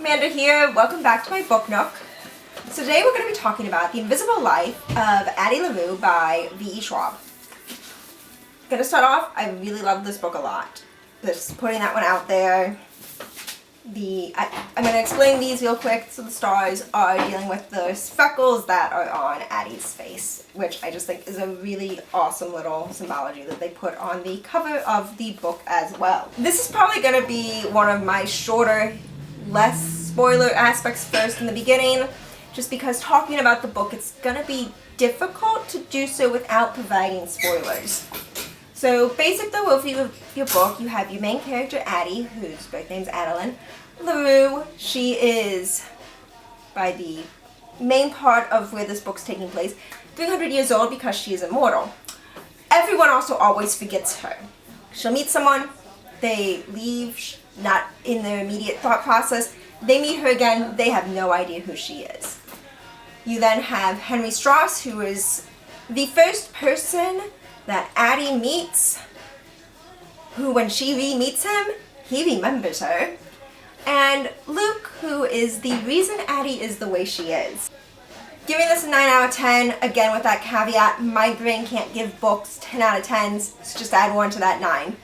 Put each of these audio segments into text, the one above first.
Amanda here. Welcome back to my book nook. So today we're going to be talking about The Invisible Life of Addie LaRue by V.E. Schwab. Going to start off, I really love this book a lot. Just putting that one out there. I'm going to explain these real quick. So the stars are dealing with the freckles that are on Addie's face, which I just think is a really awesome little symbology that they put on the cover of the book as well. This is probably going to be one of my shorter, less spoiler aspects first in the beginning, just because talking about the book, it's going to be difficult to do so without providing spoilers. So basic the overview of your book, you have your main character Addie, whose birth name's Addie LaRue. She is, by the main part of where this book's taking place, 300 years old because she is immortal. Everyone also always forgets her. She'll meet someone, they leave, not in their immediate thought process. They meet her again, they have no idea who she is. You then have Henry Strauss, who is the first person that Addie meets, who when she re-meets him, he remembers her. And Luke, who is the reason Addie is the way she is. Giving this a 9 out of 10, again with that caveat, my brain can't give books 10 out of 10s, so just add 1 to that 9.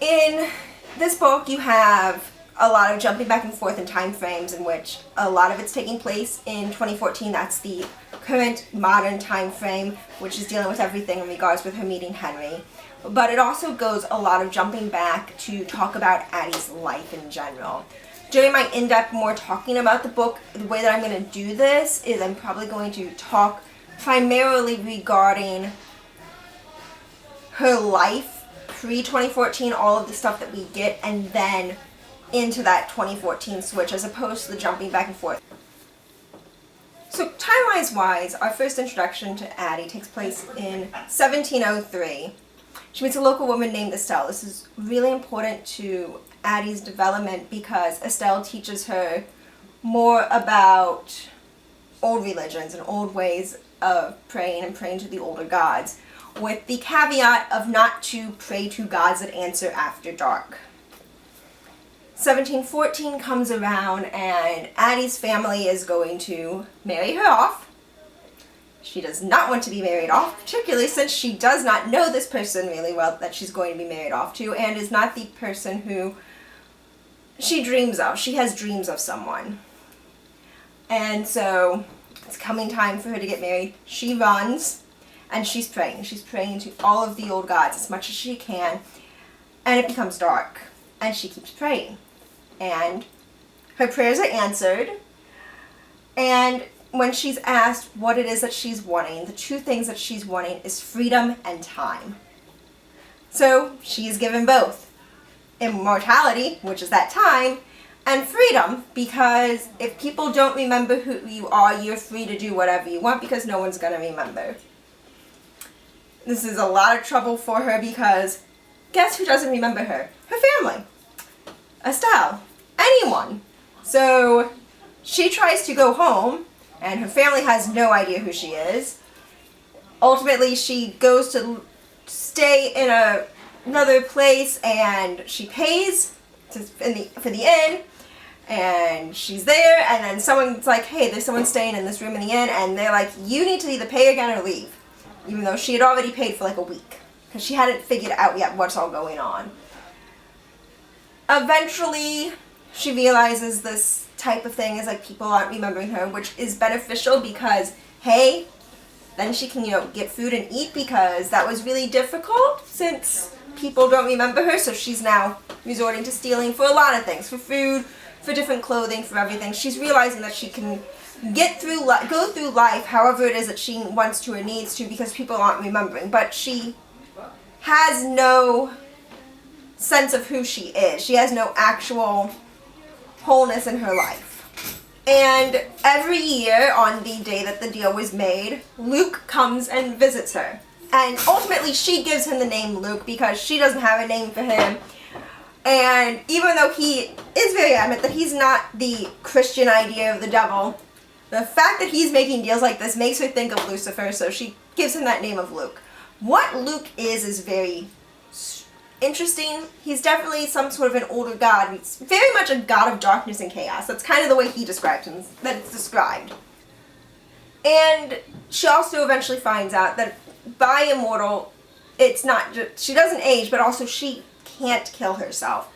In this book you have a lot of jumping back and forth in time frames in which a lot of it's taking place in 2014. That's the current modern time frame, which is dealing with everything in regards with her meeting Henry. But it also goes a lot of jumping back to talk about Addie's life in general. During my in-depth more talking about the book, the way that I'm going to do this is I'm probably going to talk primarily regarding her life pre-2014, all of the stuff that we get, and then into that 2014 switch, as opposed to the jumping back and forth. So time-wise, our first introduction to Addie takes place in 1703. She meets a local woman named Estelle. This is really important to Addie's development because Estelle teaches her more about old religions and old ways of praying and praying to the older gods, with the caveat of not to pray to gods that answer after dark. 1714 comes around and Addie's family is going to marry her off. She does not want to be married off, particularly since she does not know this person really well that she's going to be married off to, and is not the person who she dreams of. She has dreams of someone. And so it's coming time for her to get married. She runs and she's praying. She's praying to all of the old gods as much as she can, and it becomes dark and she keeps praying. And her prayers are answered, and when she's asked what it is that she's wanting, the two things that she's wanting is freedom and time. So she's given both. Immortality, which is that time, and freedom, because if people don't remember who you are, you're free to do whatever you want because no one's going to remember. This is a lot of trouble for her because guess who doesn't remember her? Her family. Estelle. Anyone. So she tries to go home and her family has no idea who she is. Ultimately she goes to stay in another place and she pays for the inn, and she's there, and then someone's like, hey, there's someone staying in this room in the inn, and they're like, you need to either pay again or leave, even though she had already paid for like a week because she hadn't figured out yet what's all going on. Eventually she realizes this type of thing is like people aren't remembering her, which is beneficial because, hey, then she can, get food and eat, because that was really difficult since people don't remember her. So she's now resorting to stealing for a lot of things, for food, for different clothing, for everything. She's realizing that she can go through life however it is that she wants to or needs to because people aren't remembering, but she has no sense of who she is. She has no actual wholeness in her life. And every year on the day that the deal was made, Luke comes and visits her. And ultimately she gives him the name Luke because she doesn't have a name for him. And even though he is very adamant that he's not the Christian idea of the devil, the fact that he's making deals like this makes her think of Lucifer, so she gives him that name of Luke. What Luke is very interesting. He's definitely some sort of an older god. He's very much a god of darkness and chaos. That's kind of the way he describes him, that it's described. And she also eventually finds out that by immortal, it's not just, she doesn't age, but also she can't kill herself.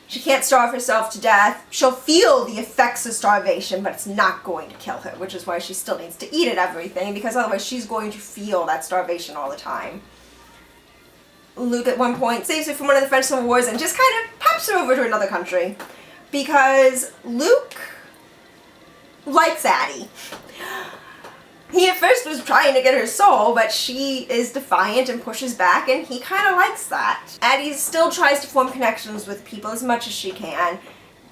She can't starve herself to death. She'll feel the effects of starvation, but it's not going to kill her, which is why she still needs to eat at everything, because otherwise she's going to feel that starvation all the time. Luke at one point saves her from one of the French Civil Wars and just kind of pops her over to another country, because Luke likes Addie. He at first was trying to get her soul, but she is defiant and pushes back, and he kind of likes that. Addie still tries to form connections with people as much as she can.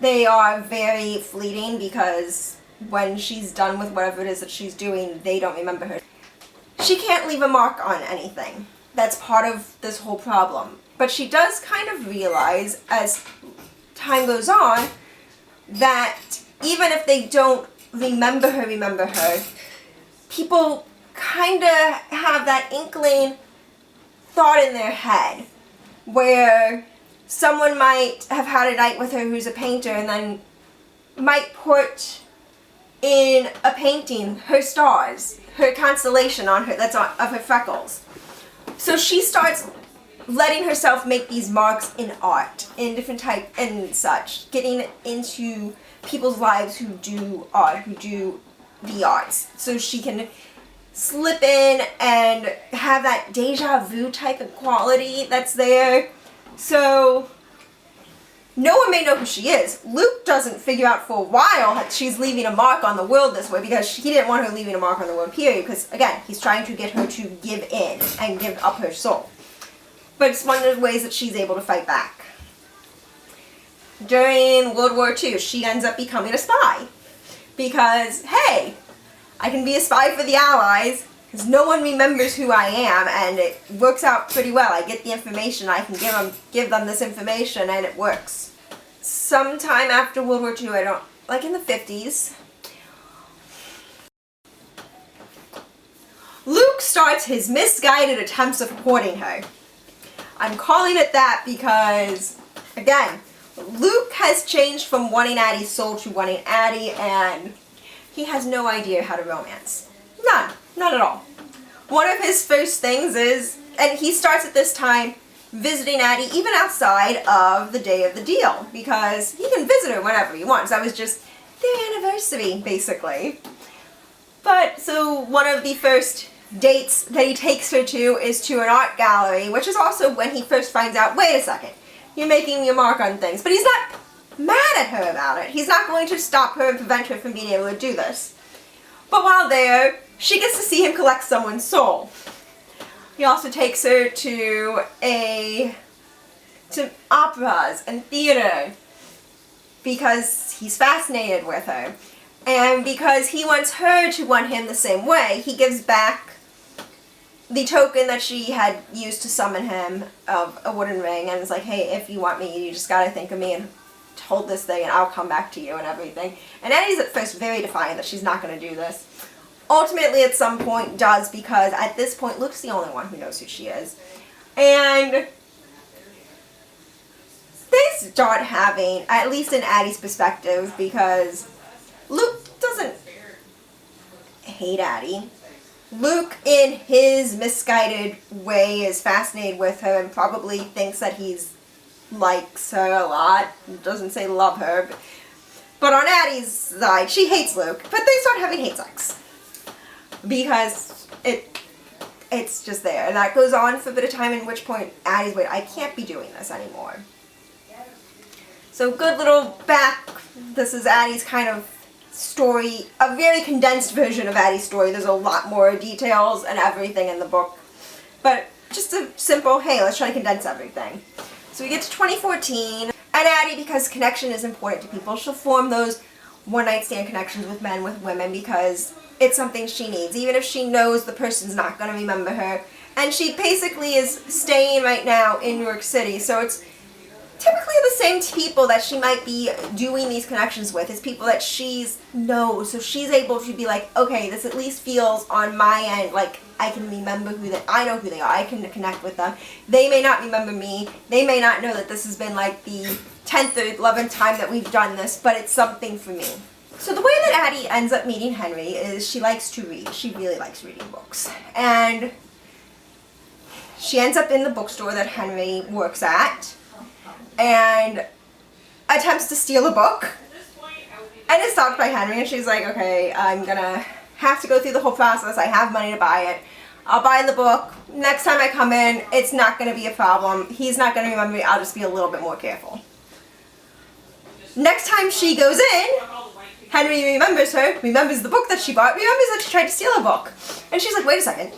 They are very fleeting, because when she's done with whatever it is that she's doing, they don't remember her. She can't leave a mark on anything. That's part of this whole problem. But she does kind of realize, as time goes on, that even if they don't remember her, people kind of have that inkling thought in their head where someone might have had a night with her who's a painter and then might put in a painting her stars, her constellation on her, that's of her freckles. So she starts letting herself make these marks in art, in different type and such, getting into people's lives who do art, who do the arts, so she can slip in and have that deja vu type of quality that's there. So no one may know who she is. Luke doesn't figure out for a while that she's leaving a mark on the world this way, because he didn't want her leaving a mark on the world, period, because again, he's trying to get her to give in and give up her soul. But it's one of the ways that she's able to fight back. During World War II, she ends up becoming a spy. Because, hey, I can be a spy for the Allies, because no one remembers who I am, and it works out pretty well. I get the information, I can give them this information, and it works. Sometime after World War II, like in the 50s, Luke starts his misguided attempts of courting her. I'm calling it that because, again, Luke has changed from wanting Addie's soul to wanting Addie, and he has no idea how to romance. None. Not at all. One of his first things is, and he starts at this time visiting Addie even outside of the day of the deal, because he can visit her whenever he wants. That was just their anniversary, basically. But, so one of the first dates that he takes her to is to an art gallery, which is also when he first finds out, wait a second, you're making your mark on things. But he's not mad at her about it. He's not going to stop her and prevent her from being able to do this. But while there, she gets to see him collect someone's soul. He also takes her to operas and theater because he's fascinated with her. And because he wants her to want him the same way, he gives back the token that she had used to summon him of a wooden ring, and it's like, hey, if you want me, you just gotta think of me and hold this thing and I'll come back to you and everything. And Addie's at first very defiant that she's not gonna do this. Ultimately, at some point, does, because at this point, Luke's the only one who knows who she is. And they start having, at least in Addie's perspective, because Luke doesn't hate Addie. Luke, in his misguided way, is fascinated with her and probably thinks that he's likes her a lot. Doesn't say love her. But on Addie's side, she hates Luke. But they start having hate sex. Because it's just there. And that goes on for a bit of time, at which point Addie's, wait, I can't be doing this anymore. So good little back. This is Addie's kind of story, a very condensed version of Addie's story. There's a lot more details and everything in the book, but just a simple, hey, let's try to condense everything. So we get to 2014, and Addie, because connection is important to people, she'll form those one-night stand connections with men, with women, because it's something she needs, even if she knows the person's not going to remember her. And she basically is staying right now in New York City, so it's typically the same people that she might be doing these connections with is people that she's knows. So she's able to be like, okay, this at least feels on my end like I can remember I know who they are. I can connect with them. They may not remember me. They may not know that this has been like the 10th or 11th time that we've done this, but it's something for me. So the way that Addie ends up meeting Henry is she likes to read. She really likes reading books. And she ends up in the bookstore that Henry works at and attempts to steal a book and is stopped by Henry, and she's like, okay, I'm gonna have to go through the whole process. I have money to buy it. I'll buy the book. Next time I come in, it's not gonna be a problem. He's not gonna remember me. I'll just be a little bit more careful. Next time she goes in, Henry remembers her, remembers the book that she bought, remembers that she tried to steal a book. And she's like, wait a second,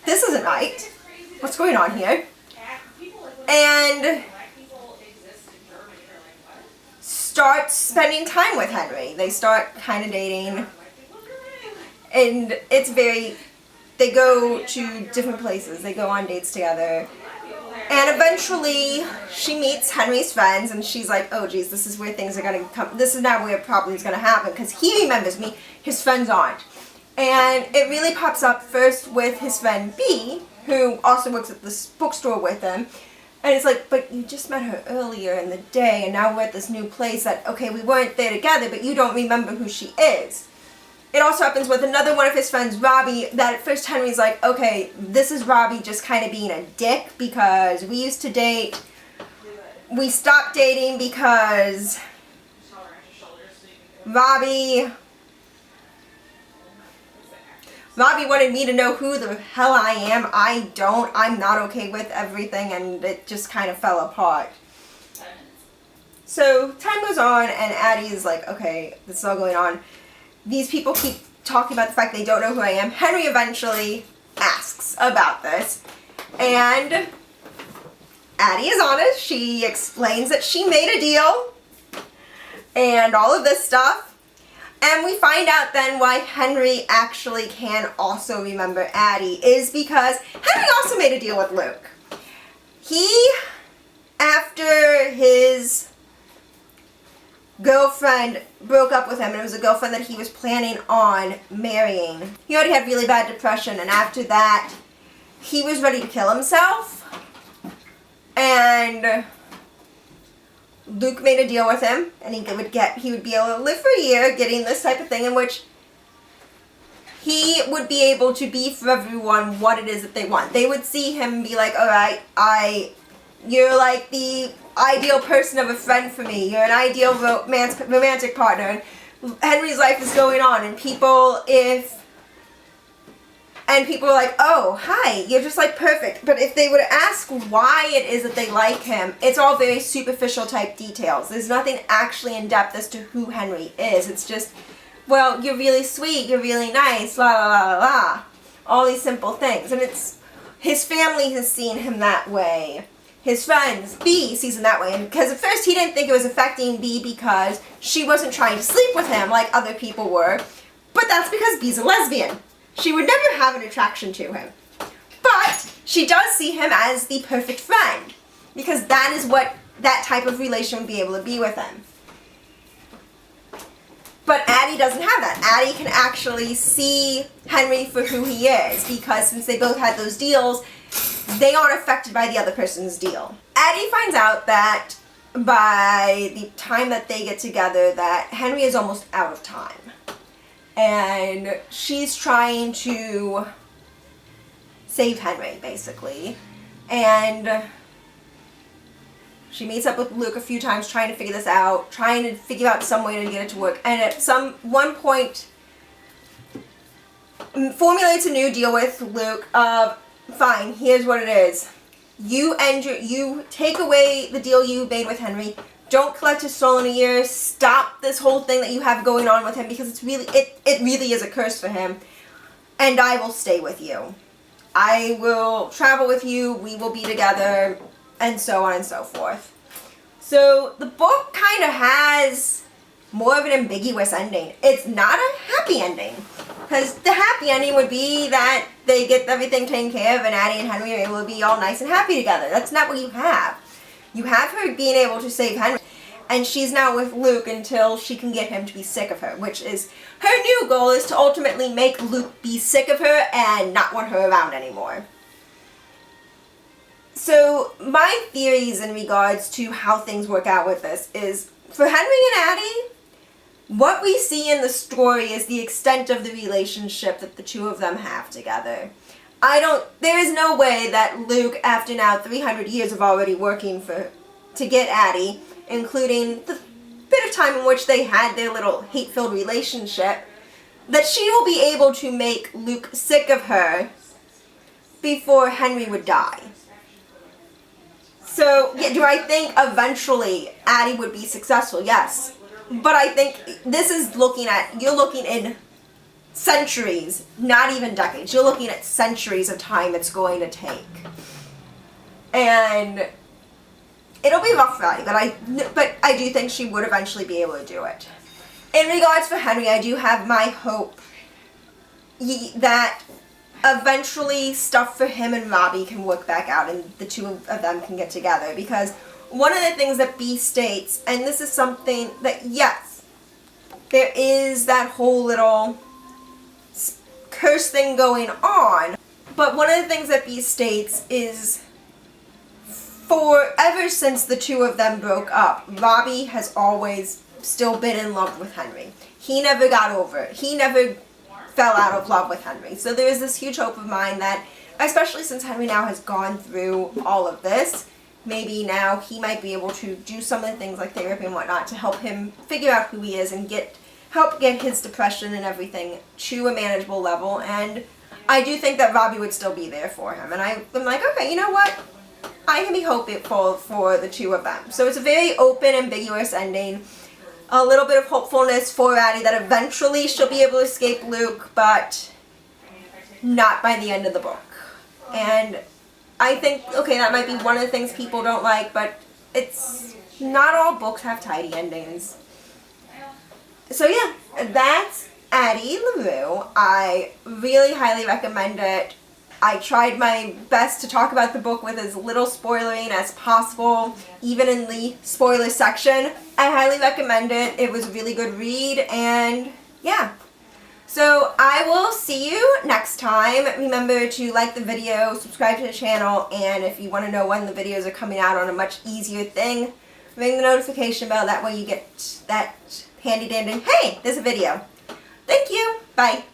this isn't right. What's going on here? And starts spending time with Henry. They start kind of dating. And it's they go to different places. They go on dates together. And eventually, she meets Henry's friends, and she's like, oh geez, this is where things are going to come. This is now where problems going to happen, because he remembers me, his friends aren't. And it really pops up first with his friend B, who also works at this bookstore with him. And it's like, but you just met her earlier in the day, and now we're at this new place that, okay, we weren't there together, but you don't remember who she is. It also happens with another one of his friends, Robbie, that at first Henry's like, okay, this is Robbie just kind of being a dick because we used to date. We stopped dating because Robbie wanted me to know who the hell I am. I don't. I'm not okay with everything, and it just kind of fell apart. So time goes on, and Addie's like, okay, this is all going on. These people keep talking about the fact they don't know who I am. Henry eventually asks about this, and Addie is honest. She explains that she made a deal and all of this stuff. And we find out then why Henry actually can also remember Addie is because Henry also made a deal with Luke. After his girlfriend broke up with him, and it was a girlfriend that he was planning on marrying. He already had really bad depression, and after that, he was ready to kill himself. And Luke made a deal with him, and he would be able to live for a year getting this type of thing in which he would be able to be for everyone what it is that they want. They would see him and be like, alright, you're like the ideal person of a friend for me. You're an ideal romantic partner. And Henry's life is going on, and people are like, oh, hi, you're just like perfect. But if they would ask why it is that they like him, it's all very superficial type details. There's nothing actually in depth as to who Henry is. It's just, well, you're really sweet, you're really nice, la la la la la. All these simple things. And his family has seen him that way. His friends, B, sees him that way. And because at first he didn't think it was affecting B because she wasn't trying to sleep with him like other people were. But that's because B's a lesbian. She would never have an attraction to him. But she does see him as the perfect friend, because that is what that type of relation would be able to be with him. But Addie doesn't have that. Addie can actually see Henry for who he is, because since they both had those deals, they aren't affected by the other person's deal. Addie finds out that by the time that they get together that Henry is almost out of time. And she's trying to save Henry, basically. And she meets up with Luke a few times trying to figure this out, trying to figure out some way to get it to work. And at one point, formulates a new deal with Luke of, fine, here's what it is. You take away the deal you made with Henry. Don't collect his soul in a year. Stop this whole thing that you have going on with him, because it really is a curse for him. And I will stay with you. I will travel with you. We will be together, and so on and so forth. So the book kind of has more of an ambiguous ending. It's not a happy ending, because the happy ending would be that they get everything taken care of and Addie and Henry are able to be all nice and happy together. That's not what you have. You have her being able to save Henry, and she's now with Luke until she can get him to be sick of her, which is her new goal, is to ultimately make Luke be sick of her and not want her around anymore. So my theories in regards to how things work out with this is, for Henry and Addie, what we see in the story is the extent of the relationship that the two of them have together. There is no way that Luke, after now 300 years of already working to get Addie, including the bit of time in which they had their little hate-filled relationship, that she will be able to make Luke sick of her before Henry would die. So, yeah, do I think eventually Addie would be successful? Yes. But I think this is you're looking in centuries, not even decades. You're looking at centuries of time it's going to take. And it'll be rough for Addie, but I do think she would eventually be able to do it. In regards for Henry, I do have my hope that eventually stuff for him and Robbie can work back out and the two of them can get together, because one of the things that B states, and this is something that, yes, there is that whole little curse thing going on, but one of the things that B states is, ever since the two of them broke up, Robbie has always still been in love with Henry. He never got over it. He never fell out of love with Henry. So there is this huge hope of mine that, especially since Henry now has gone through all of this, maybe now he might be able to do some of the things like therapy and whatnot to help him figure out who he is and help get his depression and everything to a manageable level. And I do think that Robbie would still be there for him. And I'm like, okay, you know what? I can be hopeful for the two of them. So it's a very open, ambiguous ending. A little bit of hopefulness for Addie that eventually she'll be able to escape Luke, but not by the end of the book. And I think, okay, that might be one of the things people don't like, but it's not all books have tidy endings. So yeah, that's Addie LaRue. I really highly recommend it. I tried my best to talk about the book with as little spoiling as possible, even in the spoiler section. I highly recommend it. It was a really good read, and yeah. So I will see you next time. Remember to like the video, subscribe to the channel, and if you want to know when the videos are coming out on a much easier thing, ring the notification bell. That way you get that handy dandy, hey, there's a video. Thank you. Bye.